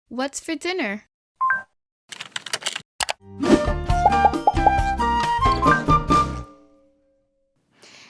What's for dinner?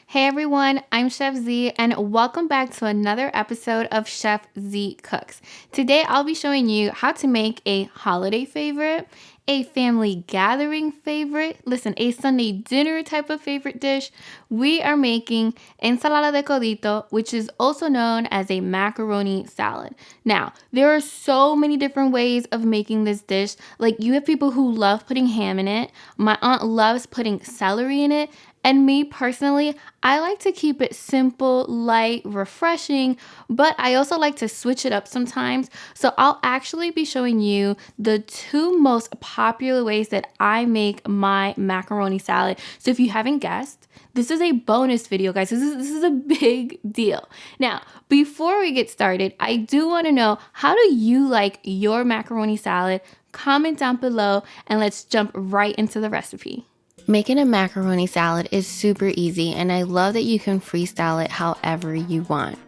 Hey everyone, I'm Chef Z and welcome back to another episode of Chef Z Cooks. Today I'll be showing you how to make a holiday favorite, a family gathering favorite, a Sunday dinner type of favorite dish. We are making Ensalada de Coditos, which is also known as a macaroni salad. Now, there are so many different ways of making this dish. Like, you have people who love putting ham in it. My aunt loves putting celery in it. And me personally, I like to keep it simple, light, refreshing, but I also like to switch it up sometimes. So I'll actually be showing you the two most popular ways that I make my macaroni salad. So if you haven't guessed, this is a bonus video, guys. This is a big deal. Now, before we get started, I do want to know, how do you like your macaroni salad? Comment down below and let's jump right into the recipe. Making a macaroni salad is super easy, and I love that you can freestyle it however you want.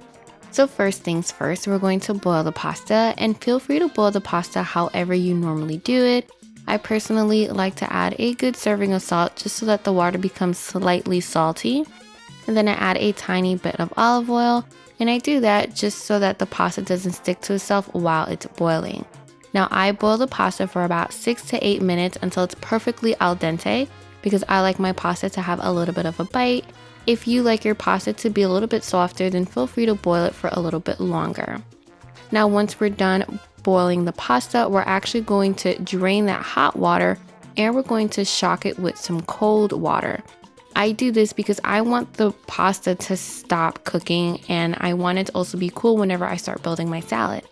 So first things first, we're going to boil the pasta, and feel free to boil the pasta however you normally do it. I personally like to add a good serving of salt just so that the water becomes slightly salty. And then I add a tiny bit of olive oil, and I do that just so that the pasta doesn't stick to itself while it's boiling. Now I boil the pasta for about 6 to 8 minutes until it's perfectly al dente, because I like my pasta to have a little bit of a bite. If you like your pasta to be a little bit softer, then feel free to boil it for a little bit longer. Now once we're done boiling the pasta, we're actually going to drain that hot water and we're going to shock it with some cold water. I do this because I want the pasta to stop cooking, and I want it to also be cool whenever I start building my salad.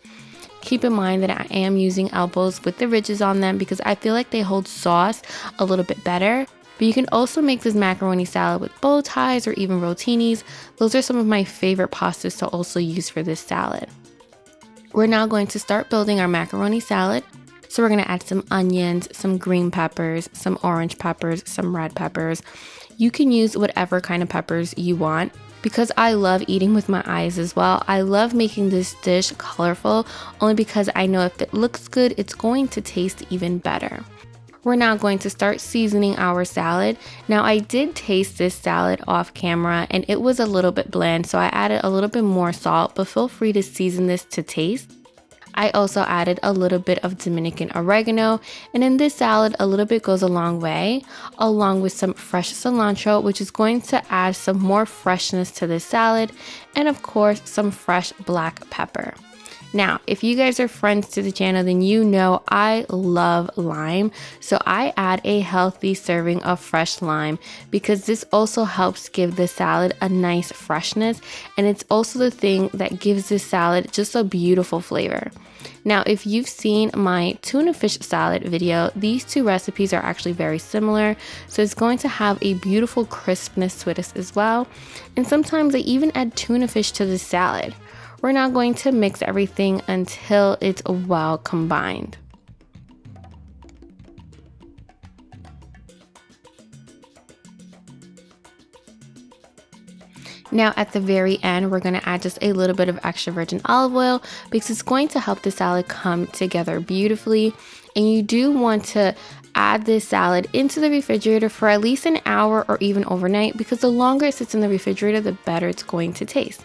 Keep in mind that I am using elbows with the ridges on them because I feel like they hold sauce a little bit better. But you can also make this macaroni salad with bow ties or even rotinis. Those are some of my favorite pastas to also use for this salad. We're now going to start building our macaroni salad. So we're going to add some onions, some green peppers, some orange peppers, some red peppers. You can use whatever kind of peppers you want. Because I love eating with my eyes as well, I love making this dish colorful only because I know if it looks good, it's going to taste even better. We're now going to start seasoning our salad. Now I did taste this salad off camera and it was a little bit bland, so I added a little bit more salt, but feel free to season this to taste. I also added a little bit of Dominican oregano, and in this salad a little bit goes a long way, along with some fresh cilantro, which is going to add some more freshness to this salad, and of course some fresh black pepper. Now, if you guys are friends to the channel, then you know I love lime, so I add a healthy serving of fresh lime because this also helps give the salad a nice freshness, and it's also the thing that gives this salad just a beautiful flavor. Now, if you've seen my tuna fish salad video, these two recipes are actually very similar, so it's going to have a beautiful crispness to it as well, and sometimes I even add tuna fish to the salad. We're now going to mix everything until it's well combined. Now at the very end, we're going to add just a little bit of extra virgin olive oil because it's going to help the salad come together beautifully. And you do want to add this salad into the refrigerator for at least an hour or even overnight, because the longer it sits in the refrigerator, the better it's going to taste.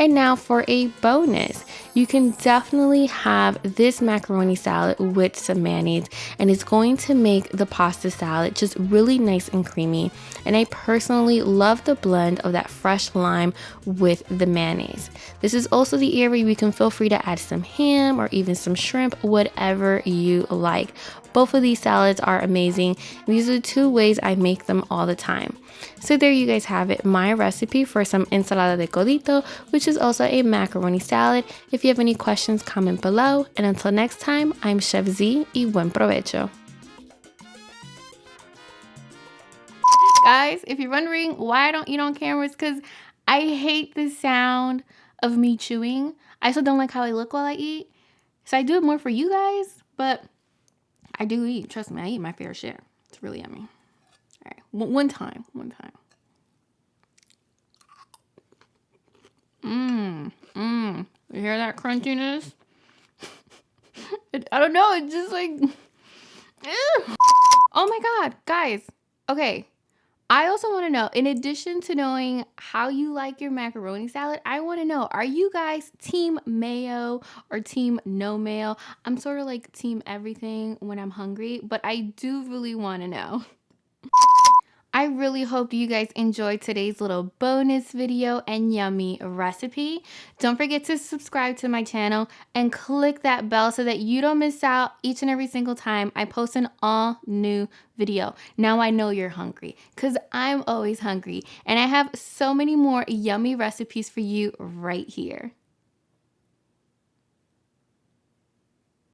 And now for a bonus, you can definitely have this macaroni salad with some mayonnaise, and it's going to make the pasta salad just really nice and creamy. And I personally love the blend of that fresh lime with the mayonnaise. This is also the area where you can feel free to add some ham or even some shrimp, whatever you like. Both of these salads are amazing. These are the two ways I make them all the time. So there you guys have it, my recipe for some Ensalada de Coditos, which is also a macaroni salad. If you have any questions, comment below. And until next time, I'm Chef Z y buen provecho. Guys, if you're wondering why I don't eat on camera, it's because I hate the sound of me chewing. I also don't like how I look while I eat. So I do it more for you guys, but I do eat. Trust me, I eat my fair share. It's really yummy. All right, one time. You hear that crunchiness? I don't know. It's just like, oh my God, guys. Okay. I also want to know, in addition to knowing how you like your macaroni salad, I want to know, are you guys team mayo or team no mayo? I'm sort of like team everything when I'm hungry, but I do really want to know. I really hope you guys enjoyed today's little bonus video and yummy recipe. Don't forget to subscribe to my channel and click that bell so that you don't miss out each and every single time I post an all new video. Now I know you're hungry because I'm always hungry and I have so many more yummy recipes for you right here.